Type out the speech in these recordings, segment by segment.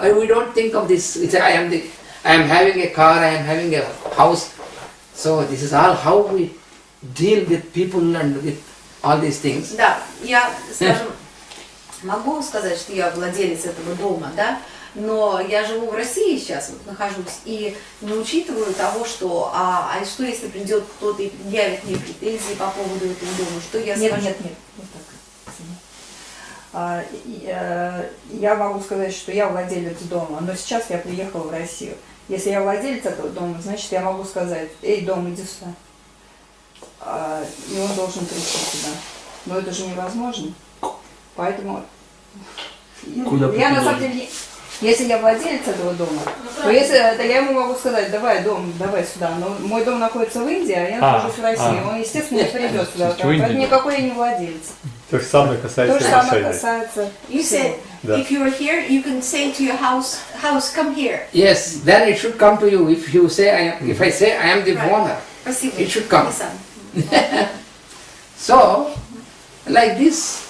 We don't think of this. It's, I am having a car, I am having a house. So this is all how we deal with people and with all these things. Да, я, скажем, могу сказать, что я владелец этого дома, да, но я живу в России сейчас, вот, нахожусь, и не учитываю того, что, что если придет кто-то и предъявит мне претензии по поводу этого дома, что я скажу? Нет, вот так. Я могу сказать, что я владелец дома, но сейчас я приехала в Россию. Если я владелец этого дома, значит я могу сказать: эй, дом, иди сюда. И он должен прийти сюда. Но это же невозможно. Поэтому я на самом деле, если я владелец этого дома, то я ему могу сказать: давай, дом, давай сюда. Но мой дом находится в Индии, а я нахожусь в России. Он, естественно, не придет сюда. Поэтому никакой я не владелец. То же самое касается решения. You said, if you are here, you can say to your house, come here. Yes, then it should come to you. If you say, if I say I am the owner, it should come. So, like this,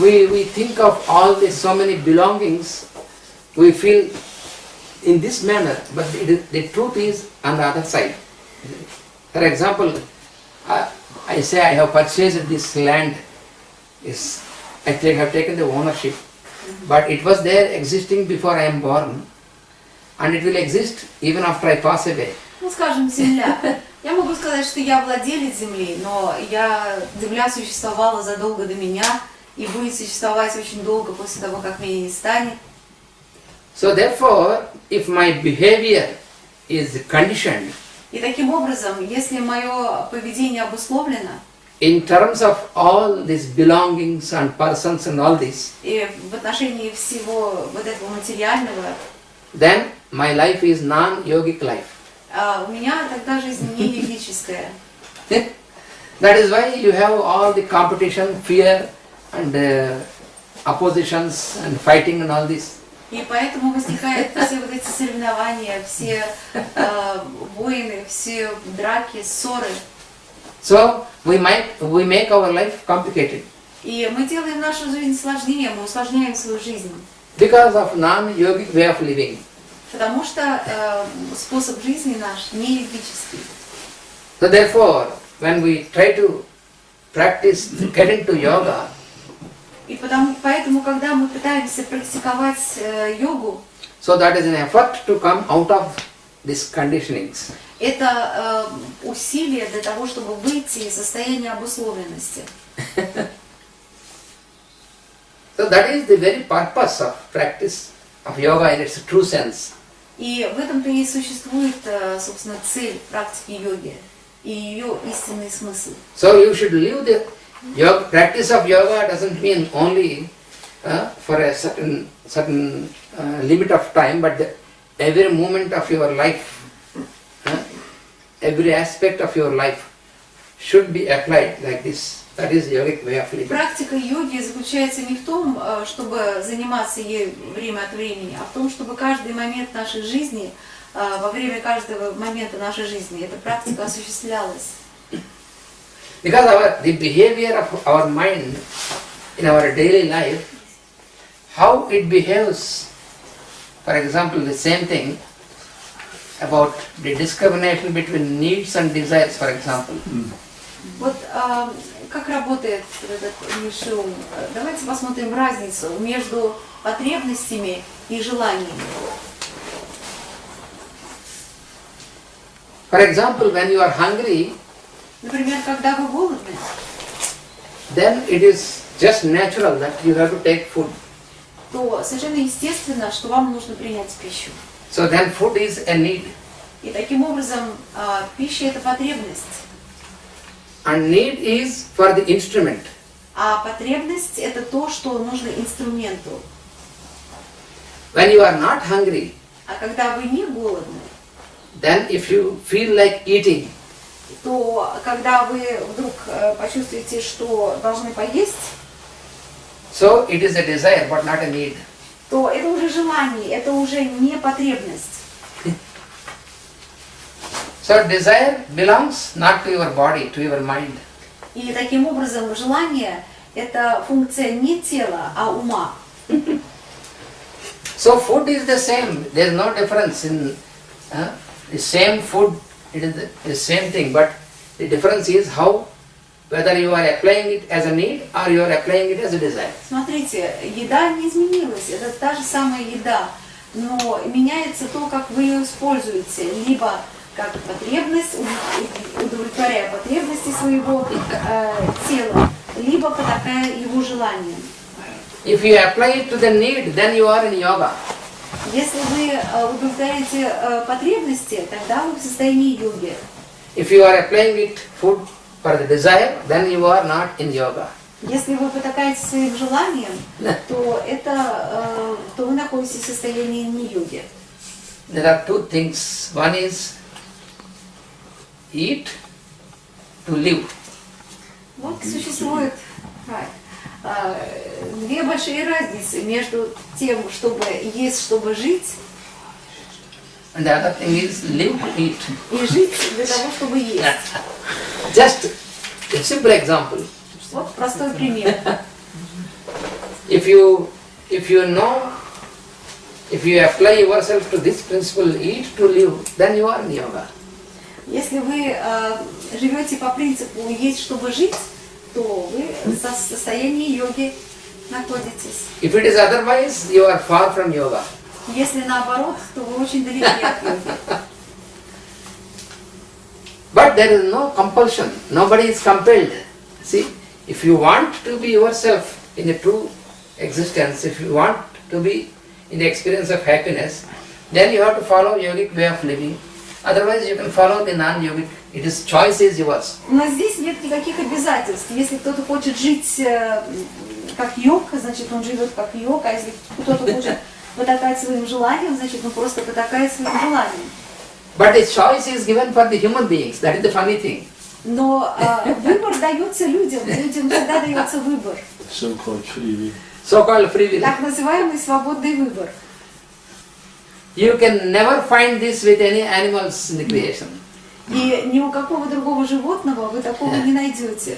we think of all these so many belongings. We feel in this manner, but the truth is on the other side. For example, I say I have purchased this land. I have taken the ownership, but it was there existing before I am born, and it will exist even after I pass away. Ну, скажем, земля. Я могу сказать, что я владелец земли, но земля существовала задолго до меня и будет существовать очень долго после того, как меня не станет. So therefore, if my behavior is conditioned, и таким образом, если мое поведение обусловлено, in terms of all these belongings and persons and all this, и в отношении всего вот этого материального, then my life is non-yogic life. У меня тогда жизнь не ведическая. That is why you have all the competition, fear and oppositions and fighting and all this. И поэтому возникают все вот эти соревнования, все войны, все драки, ссоры. So we make our life complicated. И мы делаем нашу жизнь сложнее, мы усложняем свою жизнь. Because of non-yogic way of living. Потому что способ жизни наш не ведический. So therefore, when we try to practice, get into yoga, и поэтому, когда мы пытаемся практиковать йогу, so that is an effort to come out of these conditionings. Это усилие для того, чтобы выйти из состояния обусловленности. So that is the very purpose of practice of yoga in its true sense. И в этом-то и существует, собственно, цель практики йоги и ее истинный смысл. So you should live the yoga. Practice of yoga doesn't mean only for a certain limit of time, but every moment of your life, every aspect of your life should be applied like this. That is the yogic way of living. Практика йоги заключается не в том, чтобы заниматься ей время от времени, а в том, чтобы каждый момент нашей жизни, во время каждого момента нашей жизни, эта практика осуществлялась. Because the behavior of our mind in our daily life, how it behaves, for example, the same thing about the discrimination between needs and desires, for example. Вот как работает этот низший ум? Давайте посмотрим разницу между потребностями и желаниями. For example, when you are hungry, например, когда вы голодны, then it is just natural that you have to take food. то совершенно естественно, что вам нужно принять пищу. So then food is a need. И таким образом пища – это потребность. And need is for the instrument. А потребность – это то, что нужно инструменту. When you are not hungry, а когда вы не голодны, then if you feel like eating, то когда вы вдруг почувствуете, что должны поесть, so it is a desire but not a need. То это уже желание, это уже не потребность. So desire belongs not to your body, to your mind. И таким образом желание – это функция не тела, а ума. So food is the same. There is no difference in the same food. It is the same thing, but the difference is how, whether you are applying it as a need or you are applying it as a desire. Смотрите, еда не изменилась, это та же самая еда, но меняется то, как вы ее используете, либо как потребность, удовлетворяя потребности своего тела, либо потакая его желаниям. If you apply it to the need, then you are in yoga. Если вы удовлетворяете потребности, тогда вы в состоянии йоги. If you are applying it food for the desire, then you are not in yoga. Если вы потакаете своим желаниям, то то вы находитесь в состоянии не йоги. There are two things. One is eat to live. Вот существует две большие разницы между тем, чтобы есть, чтобы жить, And the other thing is live to eat. и жить для того, чтобы есть. Just a simple example. Вот простой пример. If you know, if you apply yourself to this principle, eat to live, then you are in yoga. Если вы живете по принципу есть, чтобы жить, то вы в состоянии йоги находитесь. If it is otherwise, you are far from yoga. Если наоборот, то вы очень далеки от йоги. But there is no compulsion. Nobody is compelled. See, if you want to be yourself in a true existence, if you want to be in the experience of happiness, then you have to follow yogic way of living. Otherwise, you can follow the non-yogic. It is choice is yours. Но здесь нет никаких обязательств. Если кто-то хочет жить как йог, значит он живет как йог, а если кто-то хочет потакать своим желаниям, значит он просто потакает своим желаниям. But the choice is given for the human beings. That is the funny thing. Но выбор дается людям. Людям всегда дается выбор. So-called free will. So-called free will. Так называемый свободный выбор. You can never find this with any animals in the creation. И ни у какого другого животного вы такого не найдете.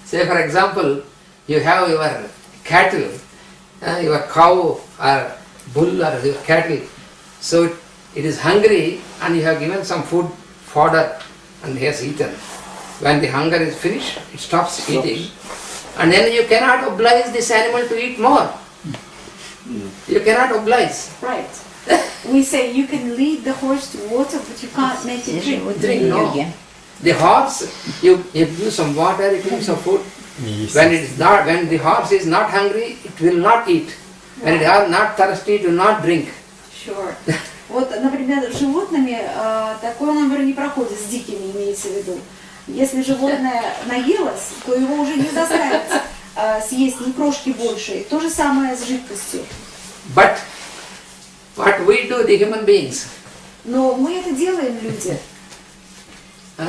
Say for example, you have your cattle, your cow or bull or your cattle. So it is hungry and you have given some food, fodder, and it has eaten. When the hunger is finished, it stops eating. And then you cannot oblige this animal to eat more. You cannot oblige. Right. We say you can lead the horse to water, but you can't make it drink. No. The horse, you give some water, you give some food. When the horse is not hungry, it will not eat. When it is not thirsty, it will not drink. Sure. Вот, например, с животными такой номер не проходит, с дикими имеется в виду. Если животное наелось, то его уже не заставят съесть ни крошки больше. То же самое с жидкостью. But what we do, the human beings, Но мы это делаем, люди.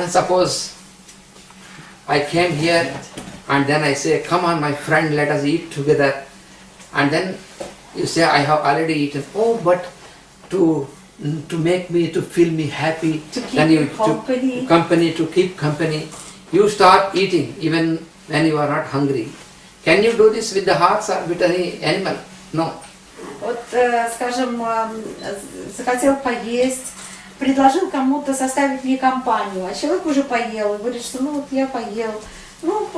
Suppose I came here and then I say, come on my friend, let us eat together. And then you say, I have already eaten. Oh, but to make me, to feel me happy, To keep then you company. to keep company, you start eating even when you are not hungry. Can you do this with the horse or with any animal? No. Вот, скажем, захотел поесть, предложил кому-то составить мне компанию, а человек уже поел, и говорит, что ну вот я поел, ну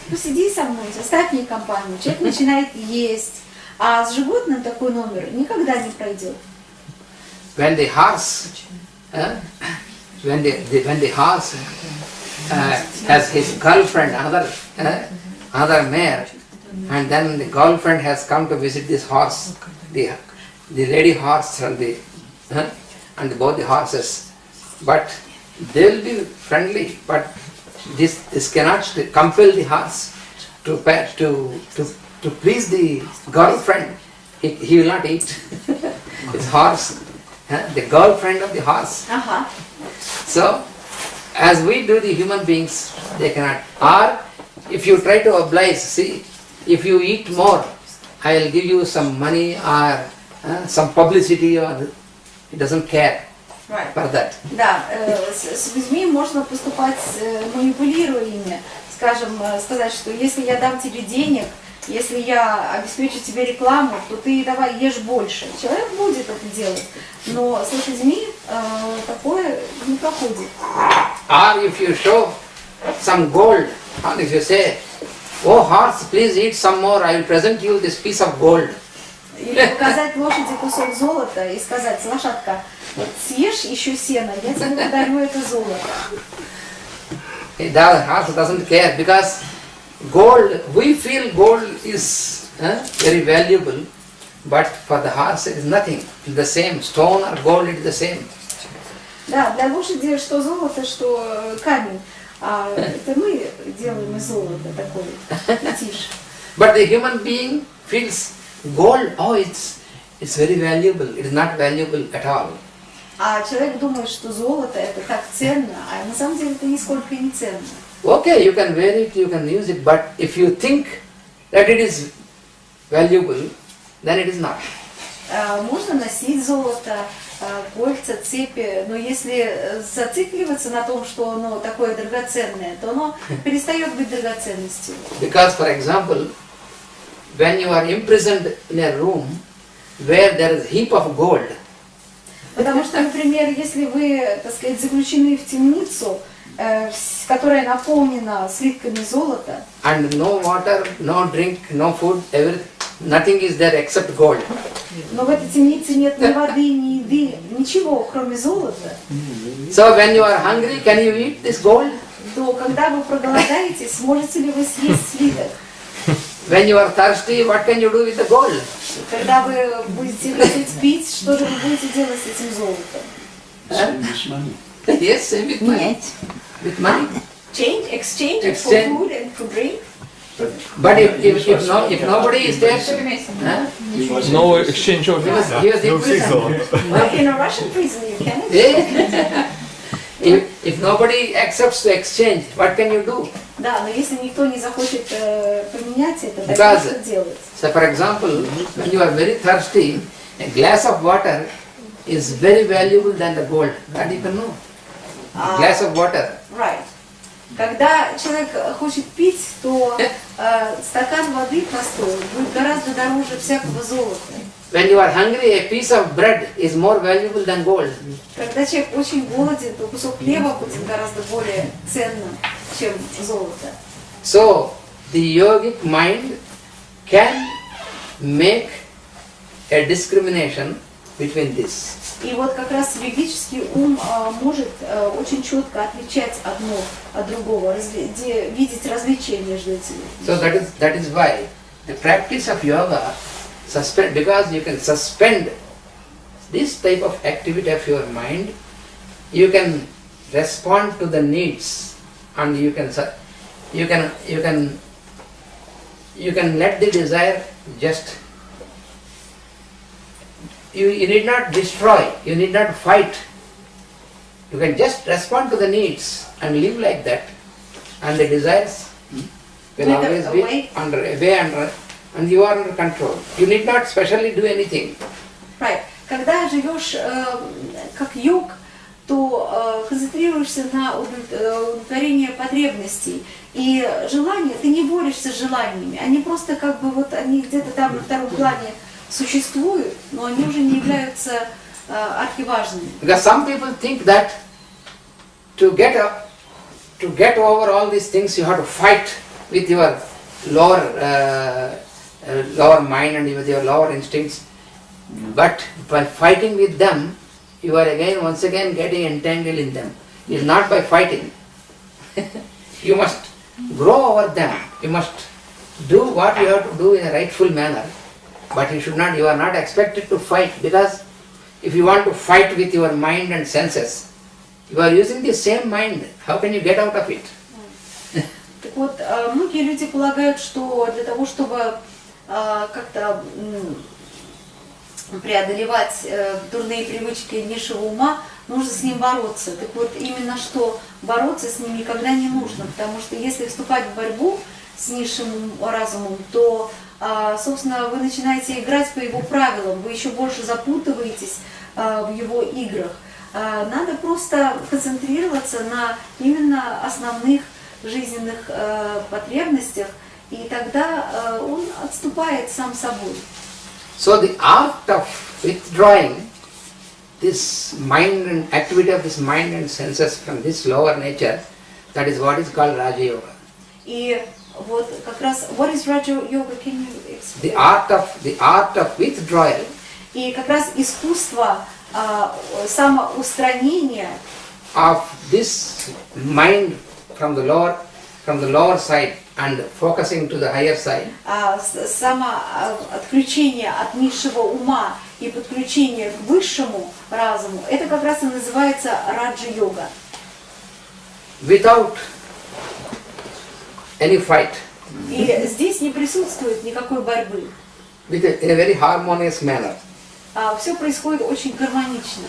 посиди со мной, составь мне компанию. Человек начинает есть, а с животным такой номер никогда не пройдет. When the horse, when the horse has his girlfriend, another mare, and then the girlfriend has come to visit this horse, the lady horse and both the horses, but they will be friendly. But this cannot compel the horse to please the girlfriend. He will not eat. His horse. The girlfriend of the horse. So, as we do the human beings, they cannot. Or, if you try to oblige, see, if you eat more, I will give you some money or some publicity, or he doesn't care for that. Да, с людьми можно поступать, манипулируя ими. Скажем, сказать, что если я дам тебе денег, если я обеспечу тебе рекламу, то ты давай ешь больше. Человек будет это делать, но с лошадьми такое не проходит. Or if you show some gold, and if you say, oh horse, please eat some more, I will present you this piece of gold. Или показать лошади кусок золота и сказать: лошадка, вот съешь еще сено, я тебе подарю это золото. The horse doesn't care because gold, we feel gold is very valuable, but for the horse it is nothing. It's the same. Stone or gold, it is the same. Да, для лошади что золото, что камень. А это мы делаем из золота такой фетиш. But the human being feels gold, oh, it's very valuable. It is not valuable at all. А человек думает, что золото это так ценно, а на самом деле это нисколько и не ценно. Okay, you can wear it, you can use it, but if you think that it is valuable, then it is not. Можно носить золото, кольца, цепи, но если зацикливаться на том, что оно такое драгоценное, то оно перестает быть драгоценностью. Because, for example, when you are imprisoned in a room where there is a heap of gold, Потому что, например, если вы, так сказать, заключены в темницу, которая наполнена слитками золота, and no water, no drink, no food, nothing is there except gold. но в этой темнице нет ни воды, ни еды, ничего, кроме золота, So when you are hungry, can you eat this gold? то когда вы проголодаетесь, сможете ли вы съесть слиток? When you are thirsty, what can you do with the gold? Когда вы будете хотеть пить, что же вы будете делать с этим золотом? Yes, same with money. With money. Exchange it for Exchange. food and for drink. But if nobody is there, No exchange of he was imprisoned. But in a Russian prison you can. Yeah. If nobody accepts to exchange, what can you do? Да, но если никто не захочет поменять это, Because- тогда что делать? So for example, when you are very thirsty, a glass of water is very valuable than the gold. That you can know. Glass of water. Right. Когда человек хочет пить, то стакан воды простой будет гораздо дороже всякого золота. When you are hungry, a piece of bread is more valuable than gold. Когда человек очень голоден, то кусок хлеба будет гораздо более ценным, чем золото. So the yogic mind can make a discrimination between this. И вот как раз ведический ум может очень четко отличать одно от другого, видеть различия между этими. So that is why the practice of yoga because you can suspend this type of activity of your mind, you can respond to the needs, and you can let the desire just. You need not destroy, you need not fight. You can just respond to the needs and live like that, and the desires will Like always a be way. under, and you are under control. You need not specially do anything. Right. Когда живешь как йог, то концентрируешься на удовлетворении потребностей. И желания, ты не борешься с желаниями. Они просто как бы вот, они где-то там на втором плане существуют, но они уже не являются архиважными. Because some people think that to get over all these things, you have to fight with your lower mind and with your lower instincts. But by fighting with them, you are once again getting entangled in them. It is not by fighting. You must grow over them. You must do what you have to do in a rightful manner. But you are not expected to fight, because if you want to fight with your mind and senses, you are using the same mind. How can you get out of it? Так вот, многие люди полагают, что для того, чтобы как-то преодолевать дурные привычки низшего ума, нужно с ним бороться. Так вот, именно что бороться с ним никогда не нужно, потому что если вступать в борьбу с низшим разумом, то, собственно, вы начинаете играть по его правилам, вы еще больше запутываетесь в его играх. Надо просто концентрироваться на именно основных жизненных потребностях и тогда он отступает сам собой. So the art of withdrawing this mind and activity of this mind and senses from this lower nature, that is what is called Raja Yoga. И вот как раз, what is Raja Yoga? Can you explain? The art of withdrawal. И как раз искусство самоустранения Of this mind from the lower side and focusing to the higher side. Отключение от низшего ума и подключение к высшему разуму, это как раз и называется раджа-йога. Without any fight. И здесь не присутствует никакой борьбы. In a very harmonious manner. Все происходит очень гармонично.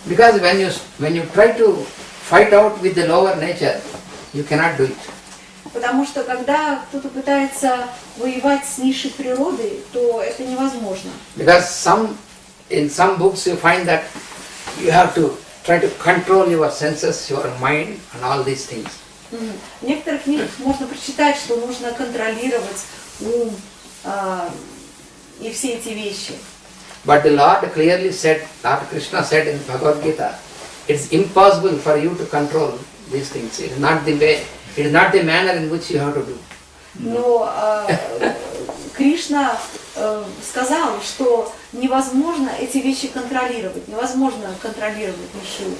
Because when you try to fight out with the lower nature, you cannot do it. Потому что когда кто-то пытается воевать с низшей природой, то это невозможно. Because in some books you find that you have to try to control your senses, your mind and all these things. В некоторых книгах можно прочитать, что нужно контролировать ум и все эти вещи. But the Lord clearly said, Lord Krishna said in Bhagavad Gita, it's impossible for you to control these things. It is not the manner in which you have to do. Но Кришна сказал, что невозможно эти вещи контролировать, невозможно контролировать низший ум.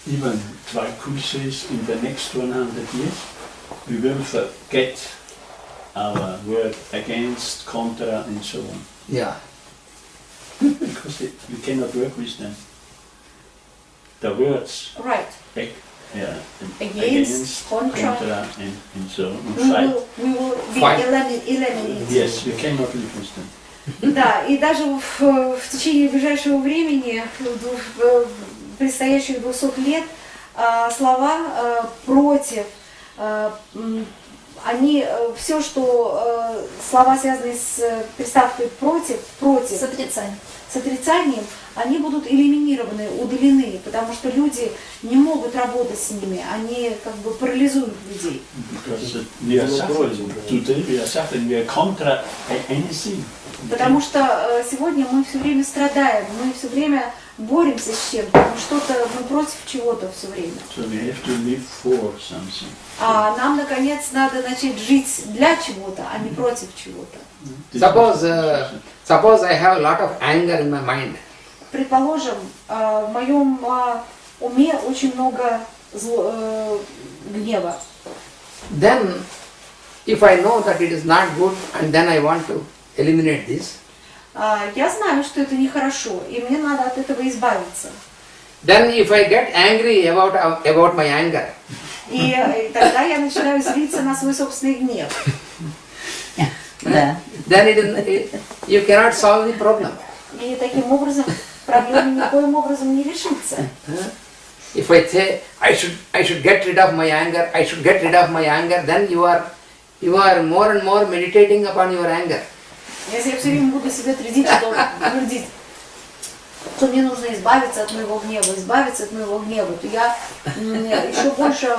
Even like Kum says, in the next 100 years, we will forget our word against, contra, and so on. Yeah. Because we cannot work with them. The words Right. Against, contra, and so on. We will be eliminated. Yes, we cannot live with them. Да, и даже в течение ближайшего времени, в предстоящих 200 лет, слова против, они, все, что слова, связанные с приставкой против, с отрицанием, они будут элиминированы, удалены, потому что люди не могут работать с ними, они как бы парализуют людей. Потому что сегодня мы все время страдаем, мы все время боремся с чем-то, мы против чего-то все время. А нам, наконец, надо начать жить для чего-то, а не против чего-то. Suppose I have a lot of anger in my mind. Предположим, в моем уме очень много гнева. Then, if I know that it is not good and then I want to eliminate this, я знаю, что это нехорошо, и мне надо от этого избавиться. Then if I get angry about my anger, и тогда я начинаю злиться на свой собственный гнев. then you cannot solve the problem. И таким образом проблема никоим образом не решится. If I say I should get rid of my anger, then you are more and more meditating upon your anger. Если я все время буду себя твердить, что мне нужно избавиться от моего гнева, то я еще больше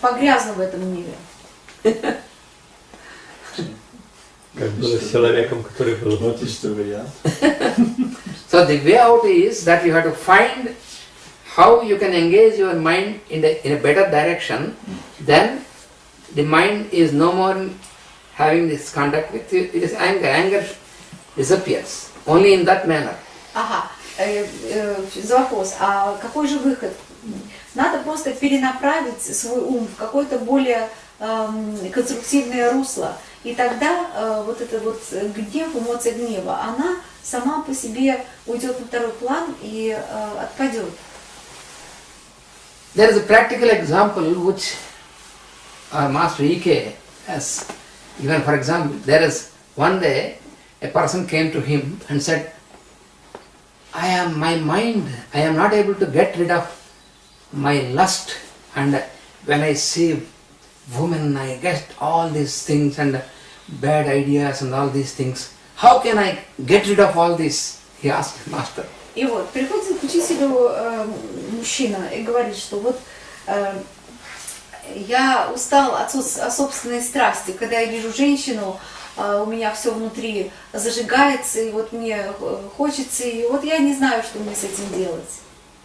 погрязну в этом мире. Как было с человеком, который был. Вот история. So the way out is that you have to find how you can engage your mind in a better direction. Then the mind is no more having this contact with you. It is anger. Anger disappears only in that manner. Ага. За вопрос. А какой же выход? Надо просто перенаправить свой ум в какое-то более конструктивное русло. И тогда вот эта вот гнев, эмоция гнева, она сама по себе уйдет на второй план и отпадет. There is a practical example which our Master E.K. has given. For example, there is one day a person came to him and said, I am not able to get rid of my lust, and when I see women I get all these things and bad ideas and all these things. How can I get rid of all this? He asked Master. И вот приходит к учителю мужчина и говорит, что вот Я устал от собственной страсти, когда я вижу женщину, у меня все внутри зажигается, и вот мне хочется, и вот я не знаю, что мне с этим делать.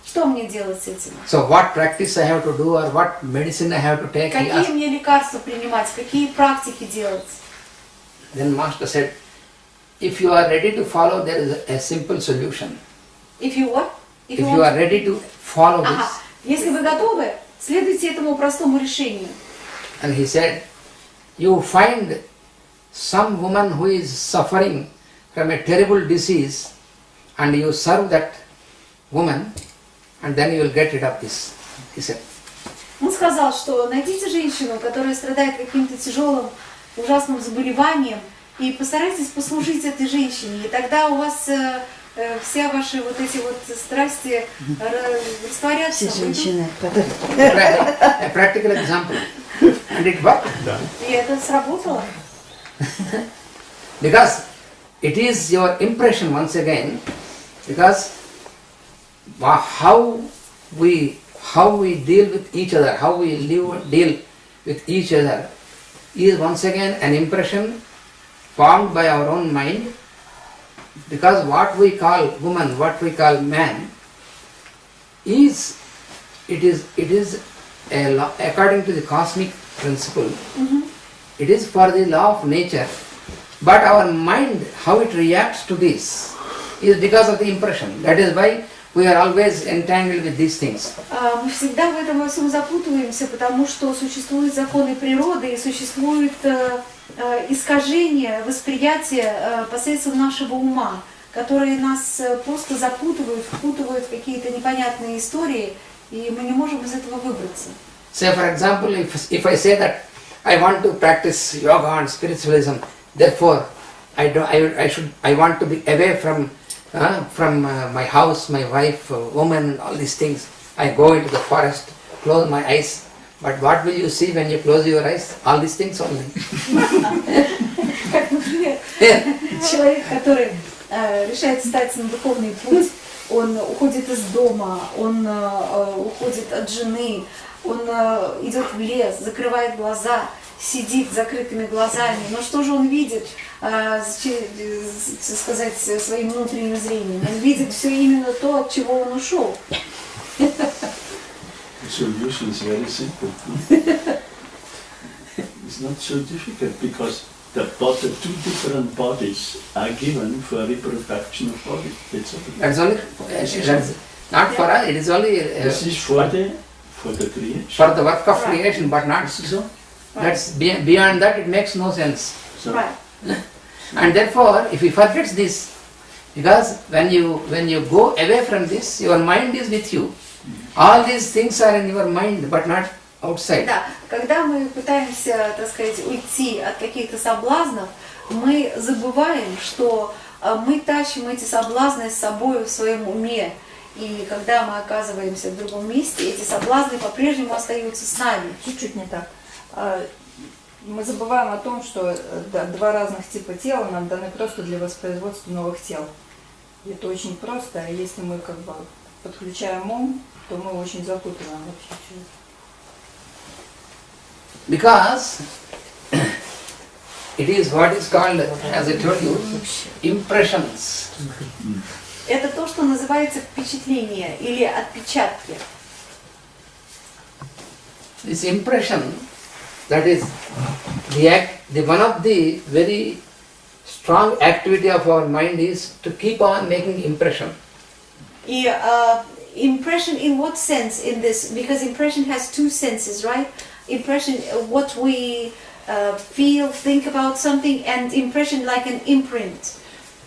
Что мне делать с этим? So what practice I have to do or what medicine I have to take? Какие мне лекарства принимать, какие практики делать? Then Master said, if you are ready to follow, there is a simple solution. If you what? If you are ready to follow this. Ага. Если вы готовы, следуйте этому простому решению. And he said, you find some woman who is suffering from a terrible disease and you serve that woman and then you will get rid of this, he said. Он сказал, что найдите женщину, которая страдает каким-то тяжелым, ужасным заболеванием, и постарайтесь послужить этой женщине, и тогда у вас все ваши вот эти вот страсти растворятся. Все женщины. A practical example. And it worked. И это сработало. Because it is your impression once again, because how we deal with each other, how we deal with each other is once again an impression formed by our own mind, because what we call woman, what we call man, is a law, according to the cosmic principle, it is for the law of nature, but our mind, how it reacts to this, is because of the impression. That is why we are always entangled with these things. Мы всегда в этом во всем запутываемся, потому что существуют законы природы и существует искажение восприятия посредством нашего ума, которые нас просто запутывают, впутывают в какие-то непонятные истории, и мы не можем из этого выбраться. Say for example, if I say that I want to practice yoga and spiritualism, therefore I want to be away from my house, my wife, woman, all these things. I go into the forest, close my eyes. But what will you see when you close your eyes? All these things only. Как, например, человек, который решает встать на духовный путь, он уходит из дома, он уходит от жены, он идет в лес, закрывает глаза, сидит с закрытыми глазами. Но что же он видит, сказать, своим внутренним зрением? Он видит все именно то, от чего он ушел. The solution is very simple. It's not so difficult because the two different bodies are given for reproduction of body. That's only not for us. It is only this is for the creation. For the work of creation, but not so. That's beyond that. It makes no sense. So, Right. And therefore, if you forget this, because when you go away from this, your mind is with you. All these things are in your mind, but not outside. Да, когда мы пытаемся, так сказать, уйти от каких-то соблазнов, мы забываем, что мы тащим эти соблазны с собой в своем уме. И когда мы оказываемся в другом месте, эти соблазны по-прежнему остаются с нами. Чуть-чуть не так. Мы забываем о том, что два разных типа тела нам даны просто для воспроизводства новых тел. Это очень просто, а если мы как бы подключаем ум, то мы очень запутываем вообще все это. Because it is what is called, as I told you, impressions. Это то, что называется впечатление или отпечатки. This impression, that is the one of the very strong activity of our mind is to keep on making impression. И impression in what sense in this? Because impression has two senses, right? Impression, what we feel, think about something, and impression like an imprint.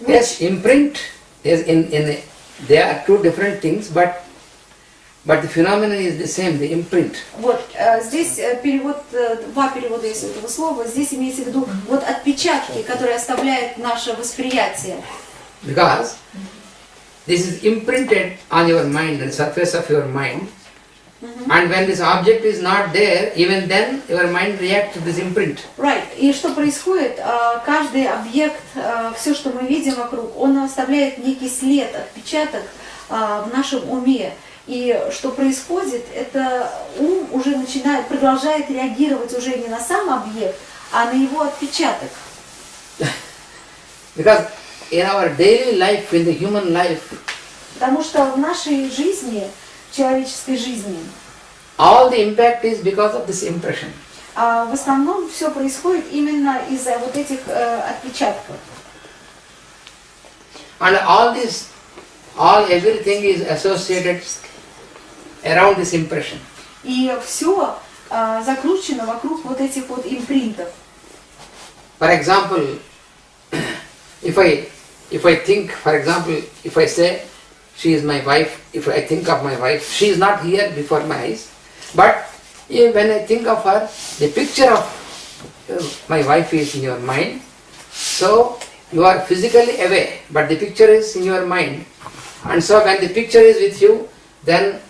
Yes, imprint is they are two different things, but the phenomenon is the same, the imprint. Вот здесь перевод, два перевода есть этого слова. Здесь имеется в виду вот отпечатки, которые оставляет наше восприятие. Because this is imprinted on your mind, on the surface of your mind. And when this object is not there, even then your mind reacts to this imprint. Right. И что происходит? Каждый объект, все, что мы видим вокруг, он оставляет некий след, отпечаток в нашем уме. И что происходит, это ум уже продолжает реагировать уже не на сам объект, а на его отпечаток. Because in our daily life, in the human life, Потому что в нашей жизни, человеческой жизни, all the impact is because of this impression. в основном все происходит именно из-за вот этих отпечатков. And everything is associated around this impression. И все закручено вокруг вот этих вот импринтов. For example, if I think, for example, if I say she is my wife, if I think of my wife, she is not here before my eyes, but when I think of her, the picture of my wife is in your mind. So you are physically away, but the picture is in your mind. And so when the picture is with you, then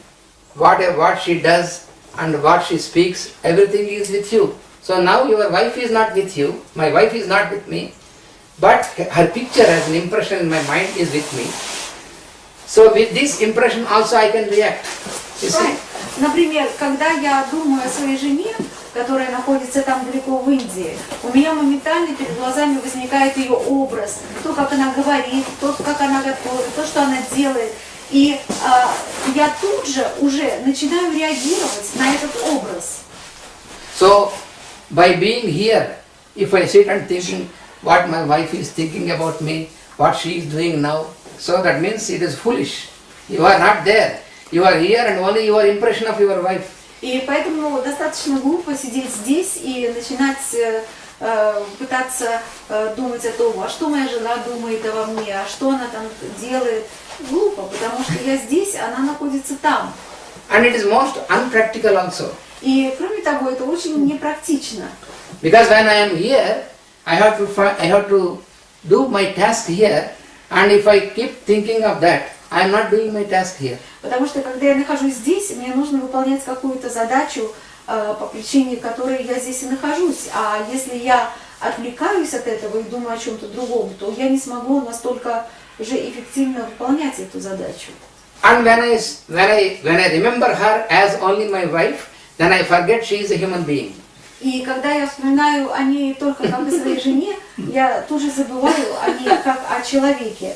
what she does and what she speaks, everything is with you. So now your wife is not with you, my wife is not with me, but her picture as an impression in my mind is with me. So with this impression also I can react. You see? Например, когда я думаю о своей жене, которая находится там далеко в Индии, у меня моментально перед глазами возникает ее образ, то, как она говорит, то, как она готовит, то, что она делает. И я тут же уже начинаю реагировать на этот образ. So by being here, if I sit and thinking what my wife is thinking about me, what she is doing now, so that means it is foolish. You are not there. You are here and only your impression of your wife. И поэтому достаточно глупо сидеть здесь и начинать пытаться думать о том, а что моя жена думает обо мне, а что она там делает. Глупо, потому что я здесь, она находится там. And it is most unpractical also. И кроме того, это очень непрактично. Because when I am here, I have to do my task here, and if I keep thinking of that, I am not doing my task here. Потому что когда я нахожусь здесь, мне нужно выполнять какую-то задачу, по причине которой я здесь и нахожусь. А если я отвлекаюсь от этого и думаю о чем-то другом, то я не смогу настолько же эффективно выполнять эту задачу. And when I remember her as only my wife, then I forget she is a human being. И когда я вспоминаю о ней только как о своей жене, я тоже забываю о ней как о человеке.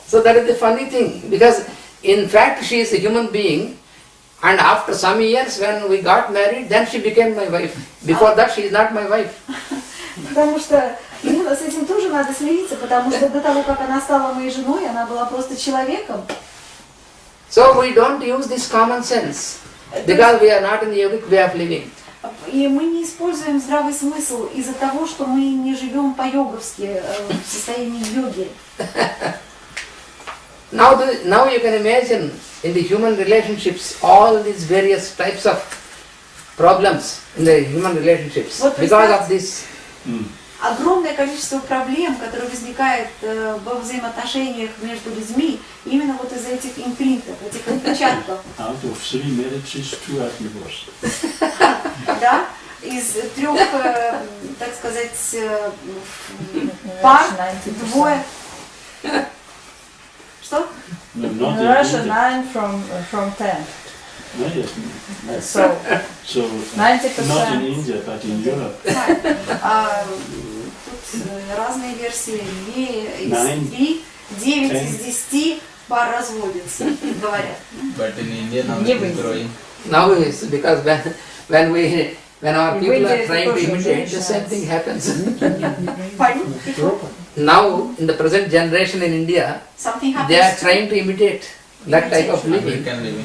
So that is the funny thing, because in fact she is a human being, and after some years when we got married, then she became my wife. Before that she is not my wife. Потому что с этим тоже надо смириться, потому что до того, как она стала моей женой, она была просто человеком. So we don't use this common sense, because we are not in the yogic way of living. И мы не используем здравый смысл из-за того, что мы не живем по-йоговски, в состоянии йоги. Now you can imagine in the human relationships all these various types of problems in the human relationships because of this. Огромное количество проблем, которые возникают во взаимоотношениях между людьми, именно вот из-за этих импринтов, этих отпечатков. Да, из 3, так сказать, пар, двое. Что? In Russia, 9 from 10. So 90%. Not in India, but in Europe. Тут разные версии. Из 3, 9 из 10 пар разводятся, говорят. But in India now it is growing. Now it's because when our people are trying to imitate, the same thing happens. Now in the present generation in India, they are trying to imitate that type of living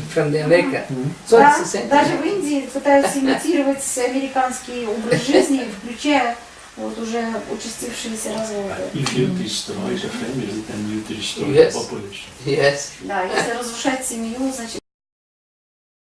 from the America. So it's the same. Даже в Индии пытаются имитировать американский образ жизни, включая вот уже участившиеся разводы. If you destroy the family, then you destroy the population. Yes. Да, если разрушать семью, значит